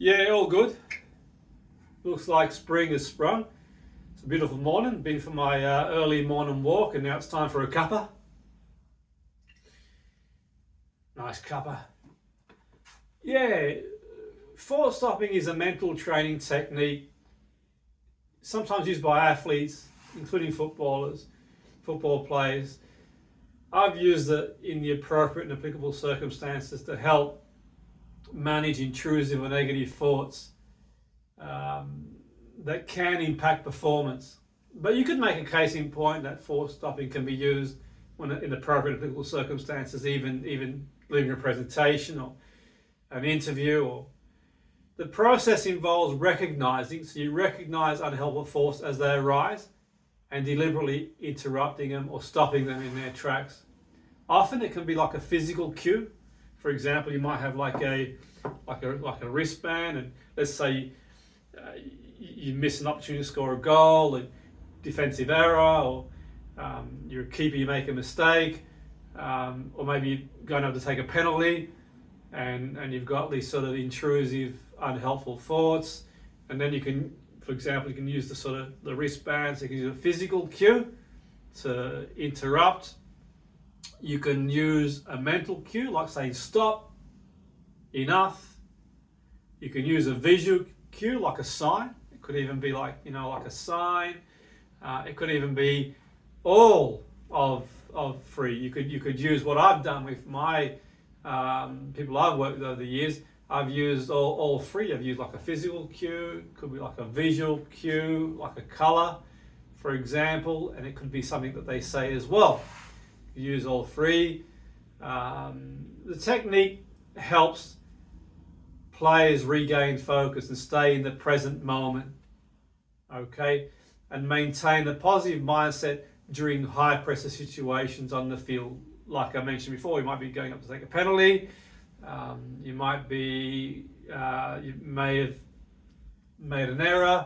Yeah, all good. Looks like spring has sprung. It's a beautiful morning. Been for my early morning walk, and now it's time for a cuppa. Nice cuppa. Yeah, thought stopping is a mental training technique, sometimes used by athletes, including footballers, football players. I've used it in the appropriate and applicable circumstances to help manage intrusive or negative thoughts that can impact performance. But you could make a case in point that thought stopping can be used when in appropriate and applicable circumstances, even leaving a presentation or an interview. Or the process involves recognizing, so you recognize unhelpful thoughts as they arise and deliberately interrupting them or stopping them in their tracks. Often it can be like a physical cue. For example, you might have like a wristband, and let's say you miss an opportunity to score a goal, a defensive error, or you're a keeper, you make a mistake, or maybe you're going to have to take a penalty, and you've got these sort of intrusive, unhelpful thoughts, and then you can, for example, you can use the wristband, so you can use a physical cue to interrupt. You can use a mental cue, like saying stop, enough. You can use a visual cue, like a sign. It could even be like a sign. It could even be all of three. You could use what I've done with my people I've worked with over the years. I've used all three. I've used like a physical cue, it could be like a visual cue, like a color, for example, and it could be something that they say as well. You use all three. The technique helps players regain focus and stay in the present moment, okay, and maintain a positive mindset during high pressure situations on the field. Like I mentioned before, you might be going up to take a penalty. You may have made an error,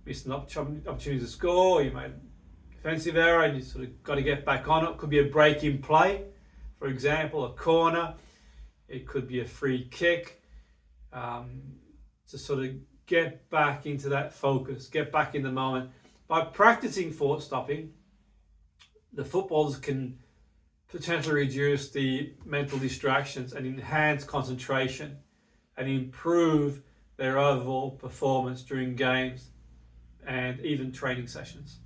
missed an opportunity to score. You made a defensive error, and you sort of got to get back on it. It could be a break in play, for example, a corner. It could be a free kick. To sort of get back into that focus, get back in the moment. By practicing thought stopping, the footballers can potentially reduce the mental distractions and enhance concentration and improve their overall performance during games and even training sessions.